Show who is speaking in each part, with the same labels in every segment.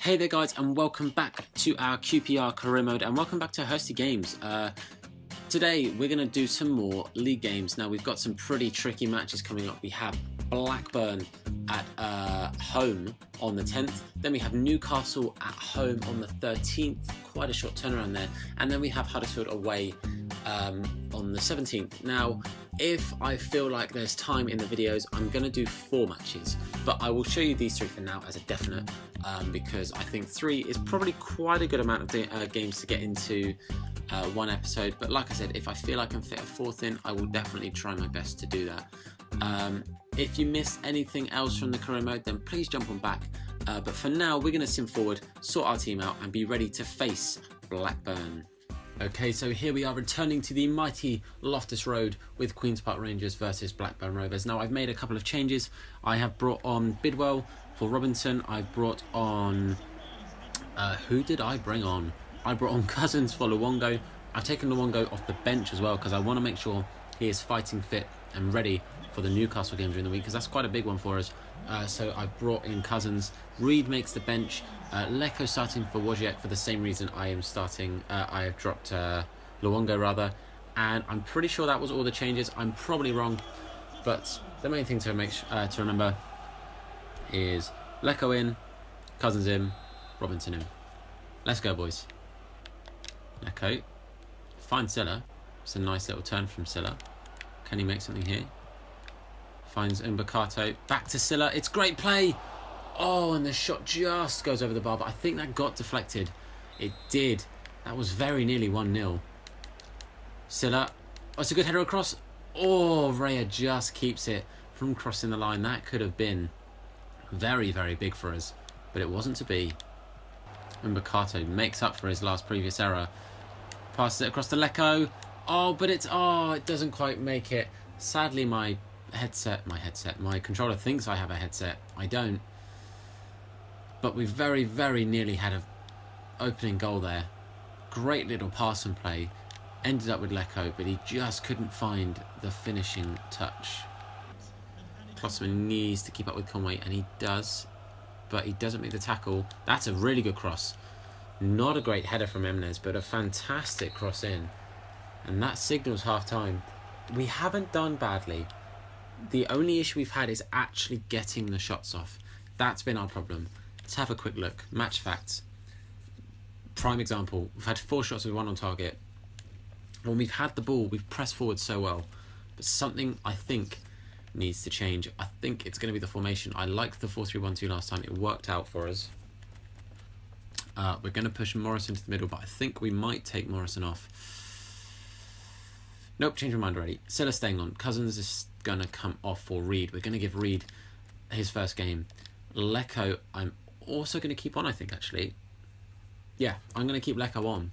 Speaker 1: Hey there guys, and welcome back to our QPR Career Mode, and welcome back to Hursty Games. Today we're going to do some more league games. Now we've got some pretty tricky matches coming up. We have Blackburn at home on the 10th, then we have Newcastle at home on the 13th, quite a short turnaround there, and then we have Huddersfield away on the 17th. Now, if I feel like there's time in the videos, I'm going to do 4 matches, but I will show you these 3 for now as a definite, because I think 3 is probably quite a good amount of games to get into one episode. But like I said, if I feel I can fit a 4th in, I will definitely try my best to do that. If you missed anything else from the career mode, then please jump on back. But for now, we're going to sim forward, sort our team out, and be ready to face Blackburn. Okay, so here we are returning to the mighty Loftus Road with Queen's Park Rangers versus Blackburn Rovers. Now, I've made a couple of changes. I have brought on Bidwell for Robinson. I've brought on... who did I bring on? I brought on Cousins for Luongo. I've taken Luongo off the bench as well because I want to make sure he is fighting fit and ready for the Newcastle game during the week, because that's quite a big one for us. So I've brought in Cousins. Reed makes the bench. Leko starting for Wojciech for the same reason I am starting. I have dropped Luongo rather, and I'm pretty sure that was all the changes. I'm probably wrong, but the main thing to to remember is Leko in, Cousins in, Robinson in. Let's go, boys. Leko, find Silla. It's a nice little turn from Silla. Can he make something here? Finds Mbakato, back to Silla. It's great play. Oh, and the shot just goes over the bar, but I think that got deflected. It did. That was very nearly 1-0. Silla. Oh, it's a good header across. Oh, Raya just keeps it from crossing the line. That could have been very, very big for us, but it wasn't to be. Mbakato makes up for his previous error. Passes it across to Leko. Oh, but it doesn't quite make it. Sadly, my controller thinks I have a headset. I don't. But we very, very nearly had an opening goal there. Great little pass and play. Ended up with Leko, but he just couldn't find the finishing touch. Klosterman needs to keep up with Conway, and he does. But he doesn't make the tackle. That's a really good cross. Not a great header from Emnes, but a fantastic cross in. And that signals half-time. We haven't done badly. The only issue we've had is actually getting the shots off. That's been our problem. Let's have a quick look. Match facts. Prime example. We've had 4 shots with 1 on target. When we've had the ball, we've pressed forward so well. But something, I think, needs to change. I think it's going to be the formation. I liked the 4-3-1-2 last time. It worked out for us. We're going to push Morrison to the middle, but I think we might take Morrison off. Nope, change my mind already. Silla staying on. Cousins is going to come off for Reed. We're going to give Reed his first game. Leko, I'm also going to keep on, I think, actually. Yeah, I'm going to keep Leko on.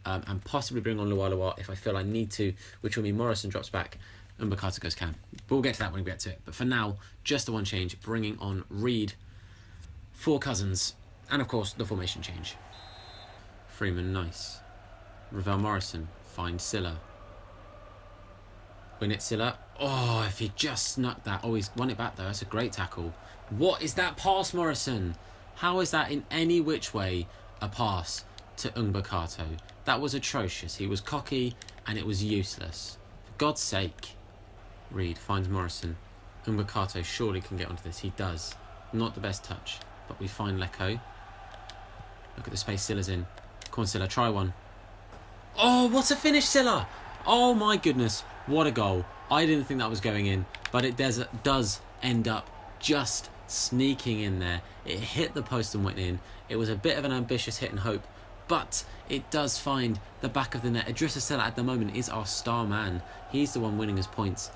Speaker 1: And possibly bring on Lualua if I feel I need to, which will mean Morrison drops back and Mbakato goes Cam. But we'll get to that when we get to it. But for now, just the one change, bringing on Reed for Cousins. And, of course, the formation change. Freeman, nice. Ravel Morrison finds Silla. Win it, Silla. Oh, if he just snuck that. Oh, he's won it back, though. That's a great tackle. What is that pass, Morrison? How is that in any which way a pass to Mbakato? That was atrocious. He was cocky and it was useless. For God's sake. Reed finds Morrison. Mbakato surely can get onto this. He does. Not the best touch. But we find Leko. Look at the space Silla's in. Come on, Silla, try one. Oh, what a finish, Silla! Oh my goodness, what a goal. I didn't think that was going in, but it does end up just sneaking in there. It hit the post and went in. It was a bit of an ambitious hit and hope, but it does find the back of the net. Idrissa Silla at the moment is our star man. He's the one winning his points.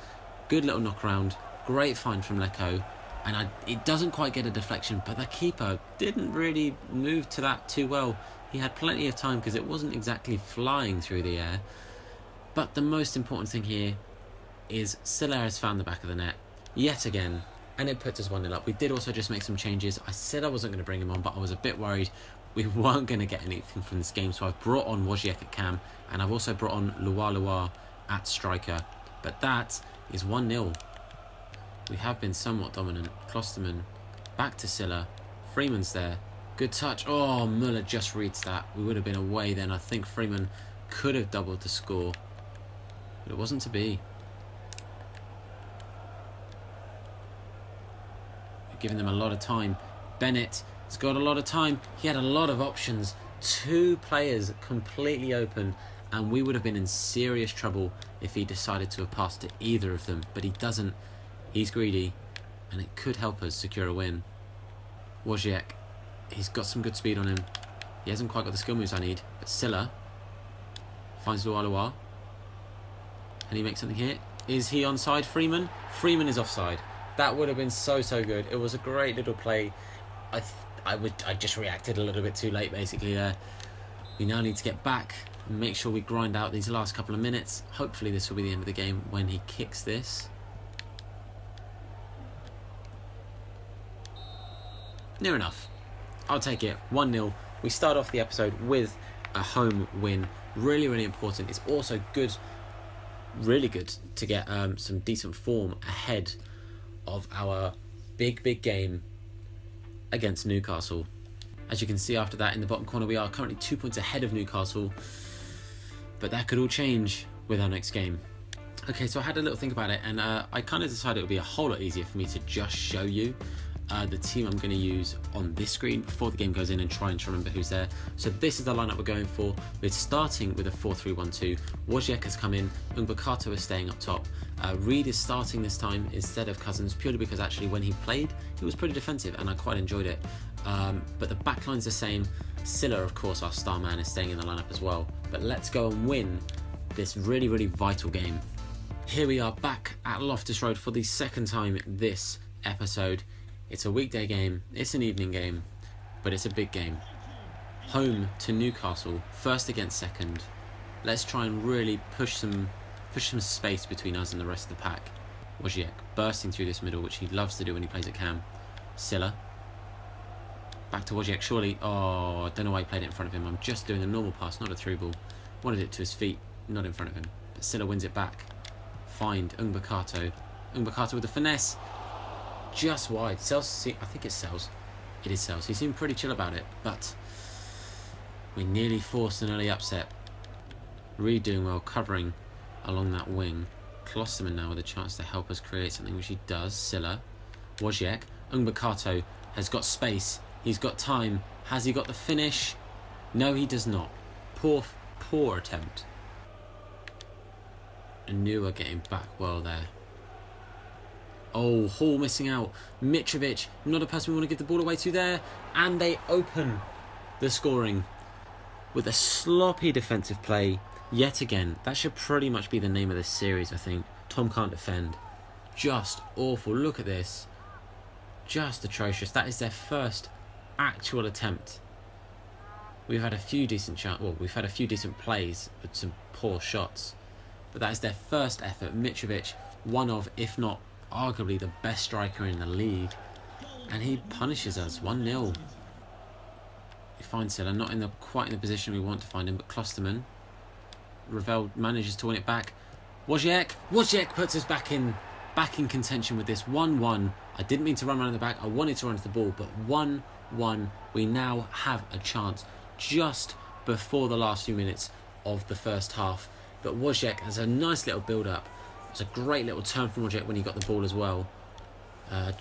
Speaker 1: Good little knock around. Great find from Leko. And it doesn't quite get a deflection, but the keeper didn't really move to that too well. He had plenty of time because it wasn't exactly flying through the air. But the most important thing here is Silla has found the back of the net yet again, and it puts us 1-0 up. We did also just make some changes. I said I wasn't going to bring him on, but I was a bit worried we weren't going to get anything from this game. So I've brought on Wojciech at cam, and I've also brought on Lualua at striker. But that is 1-0. We have been somewhat dominant. Klosterman back to Silla. Freeman's there. Good touch. Oh, Muller just reads that. We would have been away then. I think Freeman could have doubled the score, but it wasn't to be. We're giving them a lot of time. Bennett has got a lot of time. He had a lot of options. 2 players completely open, and we would have been in serious trouble if he decided to have passed to either of them, but he doesn't. He's greedy, and it could help us secure a win. Wojciech, he's got some good speed on him. He hasn't quite got the skill moves I need, but Silla finds Lualua. Can he make something here? Is he onside, Freeman? Freeman is offside. That would have been so good. It was a great little play. I just reacted a little bit too late, basically, there. We now need to get back and make sure we grind out these last couple of minutes. Hopefully this will be the end of the game when he kicks this. Near enough. I'll take it. 1-0. We start off the episode with a home win. Really, really important. It's also good, really good, to get some decent form ahead of our big game against Newcastle. As you can see after that in the bottom corner, we are currently 2 points ahead of Newcastle, but that could all change with our next game. Okay, so I had a little think about it, and I kind of decided it would be a whole lot easier for me to just show you the team I'm going to use on this screen before the game goes in, and trying to remember who's there. So this is the lineup we're going for. We're starting with a 4-3-1-2. Wojciech has come in. Umbakato is staying up top. Reed is starting this time instead of Cousins, purely because actually when he played, he was pretty defensive and I quite enjoyed it. But the back line's the same. Silla, of course, our star man, is staying in the lineup as well. But let's go and win this really, really vital game. Here we are back at Loftus Road for the second time this episode. It's a weekday game, it's an evening game, but it's a big game. Home to Newcastle, first against second. Let's try and really push some space between us and the rest of the pack. Wojciech bursting through this middle, which he loves to do when he plays at Cam. Silla. Back to Wojciech, surely. Oh, I don't know why he played it in front of him. I'm just doing a normal pass, not a through ball. Wanted it to his feet, not in front of him. But Silla wins it back. Find Umbakato. Umbakato with the finesse. Just wide. Sells, I think it's Sells. It is Sells. He seemed pretty chill about it, but we nearly forced an early upset. Reed doing well, covering along that wing. Klosterman now with a chance to help us create something, which he does. Silla. Wojciech. Umbakato has got space. He's got time. Has he got the finish? No, he does not. Poor attempt. And Newer getting back well there. Oh, Hall missing out. Mitrovic, not a person we want to give the ball away to there. And they open the scoring with a sloppy defensive play yet again. That should pretty much be the name of this series, I think. Tom can't defend. Just awful. Look at this. Just atrocious. That is their first actual attempt. We've had a few decent we've had a few decent plays with some poor shots. But that is their first effort. Mitrovic, one of, if not arguably the best striker in the league, and he punishes us. 1-0. We find Silla, not quite in the position we want to find him, but Klosterman. Ravel manages to win it back. Wojciech puts us back in contention with this. 1-1. I didn't mean to run around the back. I wanted to run to the ball, but 1-1. We now have a chance just before the last few minutes of the first half. But Wojciech has a nice little build-up. It was a great little turn from Wojciech when he got the ball as well.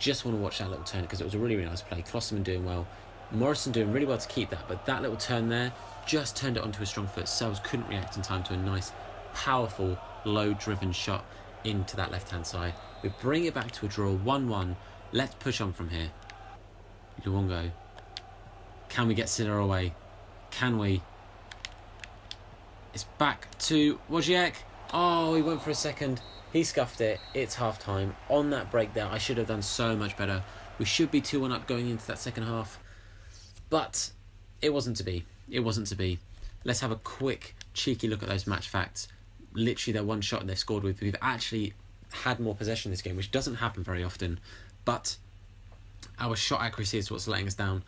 Speaker 1: Just want to watch that little turn because it was a really, really nice play. Klosterman doing well. Morrison doing really well to keep that, but that little turn there just turned it onto a strong foot. Sells couldn't react in time to a nice, powerful, low-driven shot into that left-hand side. We bring it back to a draw, 1-1. Let's push on from here. Luongo. Can we get Silla away? Can we? It's back to Wojciech. Oh, he went for a second. He scuffed it. It's half-time. On that break there, I should have done so much better. We should be 2-1 up going into that second half. But it wasn't to be. It wasn't to be. Let's have a quick, cheeky look at those match facts. Literally, their one shot they've scored with. We've actually had more possession this game, which doesn't happen very often. But our shot accuracy is what's letting us down.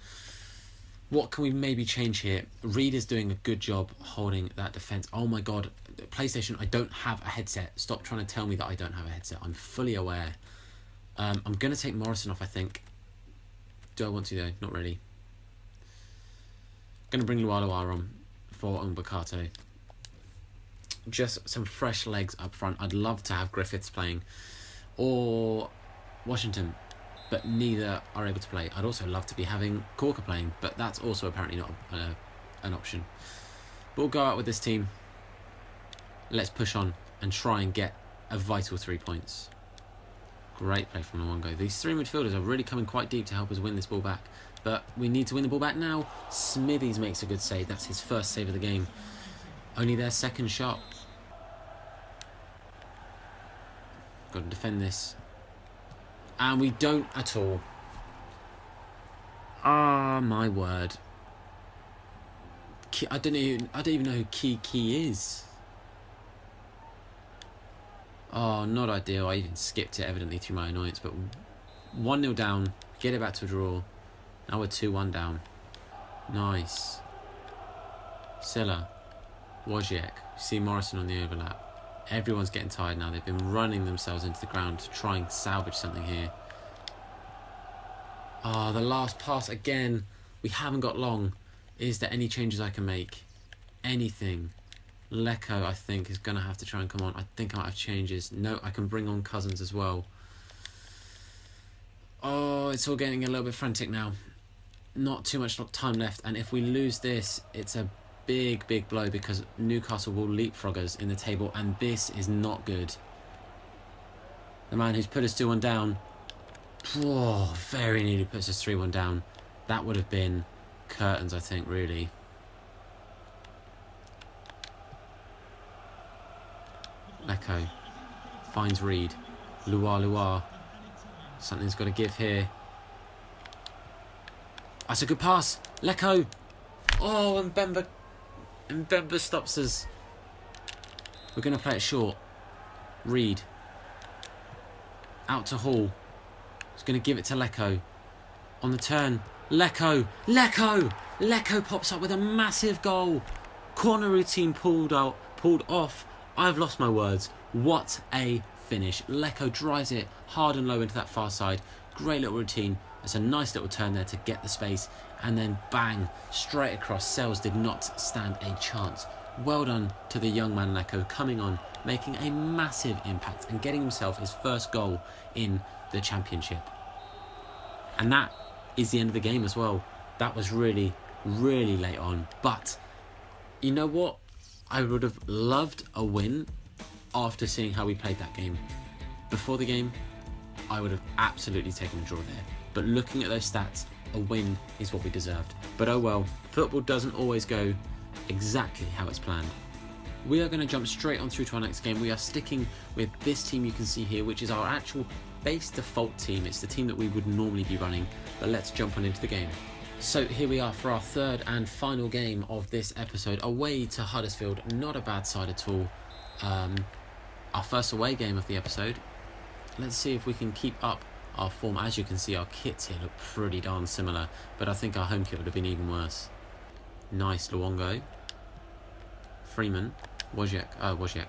Speaker 1: What can we maybe change here? Reed is doing a good job holding that defence. Oh my god, PlayStation, I don't have a headset. Stop trying to tell me that I don't have a headset. I'm fully aware. I'm going to take Morrison off, I think. Do I want to though? Not really. Going to bring Lualua on for Mbakato. Just some fresh legs up front. I'd love to have Griffiths playing or Washington, but neither are able to play. I'd also love to be having Corker playing, but that's also apparently not an option. But we'll go out with this team. Let's push on and try and get a vital 3 points. Great play from Luongo. These three midfielders are really coming quite deep to help us win this ball back, but we need to win the ball back now. Smithies makes a good save. That's his first save of the game. Only their second shot. Got to defend this. And we don't at all. Ah, my word. I don't even know who Kiki is. Oh, not ideal. I even skipped it evidently through my annoyance. But 1-0 down. Get it back to a draw. Now we're 2-1 down. Nice. Silla. Wojciech. See Morrison on the overlap. Everyone's getting tired now. They've been running themselves into the ground to try and salvage something here. Oh, the last pass again. We haven't got long. Is there any changes I can make? Anything? Lecco, I think, is going to have to try and come on. I think I might have changes. No, I can bring on Cousins as well. Oh, it's all getting a little bit frantic now. Not too much time left. And if we lose this, it's a big, big blow because Newcastle will leapfrog us in the table. And this is not good. The man who's put us 2-1 down. Oh, very nearly puts us 3-1 down. That would have been curtains, I think, really. Lecco finds Reed. Lua. Something's got to give here. That's a good pass. Lecco. Oh, and Mbemba stops us. We're going to play it short. Reed. Out to Hall. He's going to give it to Lecco. On the turn. Lecco pops up with a massive goal. Corner routine pulled off. I've lost my words. What a finish. Lecco drives it hard and low into that far side. Great little routine. It's a nice little turn there to get the space. And then bang, straight across. Sells did not stand a chance. Well done to the young man Lecco coming on, making a massive impact and getting himself his first goal in the Championship. And that is the end of the game as well. That was really, really late on. But you know what? I would have loved a win after seeing how we played that game. Before the game, I would have absolutely taken a draw there. But looking at those stats, a win is what we deserved. But oh well, football doesn't always go exactly how it's planned. We are going to jump straight on through to our next game. We are sticking with this team you can see here, which is our actual base default team. It's the team that we would normally be running. But let's jump on into the game. So here we are for our third and final game of this episode, away to Huddersfield. Not a bad side at all. Our first away game of the episode. Let's see if we can keep up our form. As you can see, our kits here look pretty darn similar, but I think our home kit would have been even worse. Nice Luongo. Freeman. Wojciech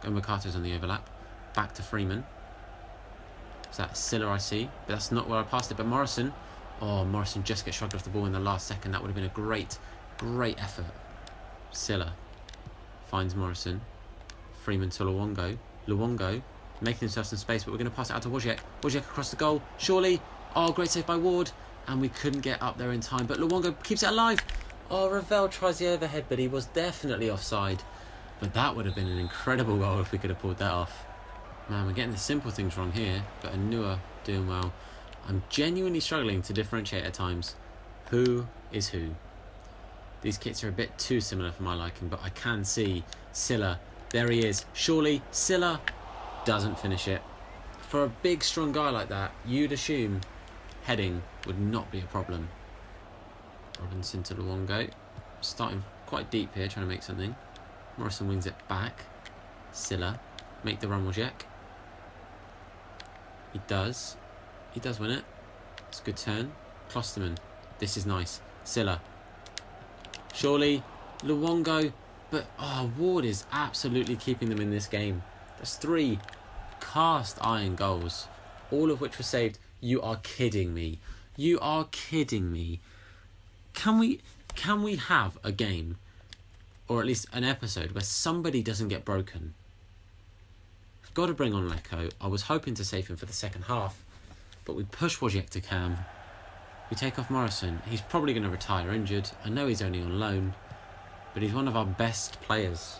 Speaker 1: and Makato's on the overlap. Back to Freeman. Is that Silla I see? But that's not where I passed it. But Morrison. Oh, Morrison just gets shrugged off the ball in the last second. That would have been a great, great effort. Silla finds Morrison. Freeman to Luongo. Luongo making himself some space, but we're going to pass it out to Wojciech. Wojciech across the goal. Surely. Oh, great save by Ward. And we couldn't get up there in time. But Luongo keeps it alive. Oh, Ravel tries the overhead, but he was definitely offside. But that would have been an incredible goal if we could have pulled that off. Man, we're getting the simple things wrong here. But Anua doing well. I'm genuinely struggling to differentiate at times who is who. These kits are a bit too similar for my liking, but I can see Silla. There he is. Surely Silla doesn't finish it. For a big, strong guy like that, you'd assume heading would not be a problem. Robinson to Luongo. Starting quite deep here, trying to make something. Morrison wings it back. Silla. Make the run, Wojciech. He does. He does win it. It's a good turn. Klosterman. This is nice. Silla. Surely. Luongo. But, Ward is absolutely keeping them in this game. There's 3 cast iron goals. All of which were saved. You are kidding me. You are kidding me. Can we... Can we have a game, or at least an episode, where somebody doesn't get broken? We've got to bring on Lecco. I was hoping to save him for the second half, but we push Wojciech to cam. We take off Morrison. He's probably going to retire injured. I know he's only on loan, but he's one of our best players.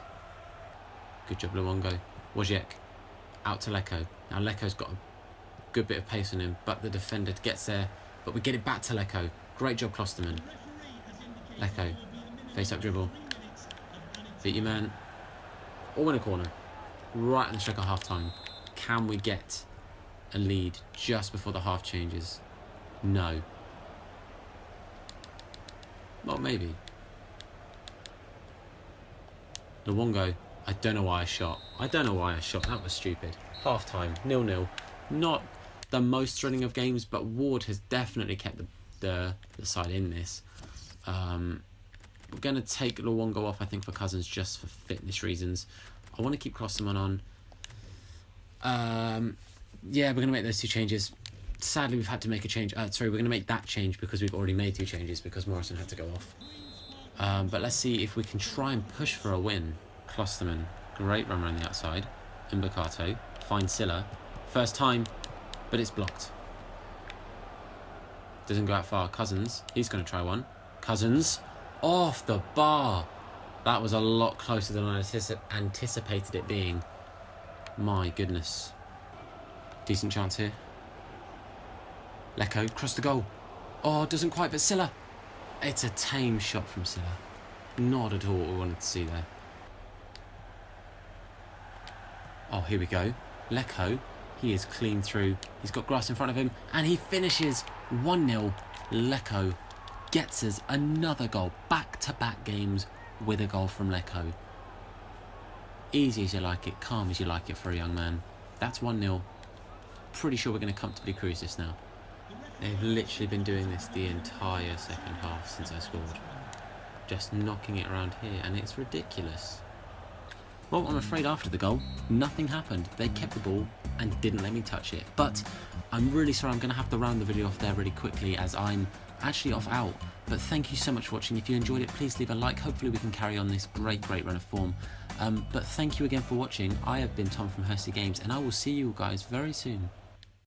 Speaker 1: Good job, Luongo. Wojciech out to Lecco. Now Lecco's got a good bit of pace on him, but the defender gets there. But we get it back to Lecco. Great job, Klosterman. Lecco, face-up dribble. Beat your man. All in a corner. Right in the stroke of half-time. Can we get a lead just before the half changes? No. Well, maybe. Luongo. I don't know why I shot. That was stupid. Half-time. 0-0. Not the most thrilling of games, but Ward has definitely kept the side in this. We're going to take Luongo off, I think, for Cousins, just for fitness reasons. I want to keep Klosterman on. Yeah, we're going to make those two changes. Sadly, we've had to make a change. Sorry, we're going to make that change because we've already made two changes because Morrison had to go off. But let's see if we can try and push for a win. Klosterman, great run around the outside. Mbakato, finds Silla. First time, but it's blocked. Doesn't go out far. Cousins, he's going to try one. Cousins, off the bar. That was a lot closer than I anticipated it being. My goodness. Decent chance here. Lecco, cross the goal. Oh, doesn't quite, but Silla. It's a tame shot from Silla. Not at all what we wanted to see there. Oh, here we go. Lecco, he is clean through. He's got grass in front of him, and he finishes 1-0. Lecco gets us another goal. Back-to-back games with a goal from Lecco. Easy as you like it, calm as you like it for a young man. That's 1-0. Pretty sure we're going to comfortably cruise this now. They've literally been doing this the entire second half since I scored. Just knocking it around here, and it's ridiculous. Well, I'm afraid after the goal, nothing happened. They kept the ball and didn't let me touch it. But I'm really sorry, I'm going to have to round the video off there really quickly as I'm actually off out. But thank you so much for watching. If you enjoyed it, please leave a like. Hopefully we can carry on this great run of form. But thank you again for watching. I have been Tom from Hursty Games, and I will see you guys very soon.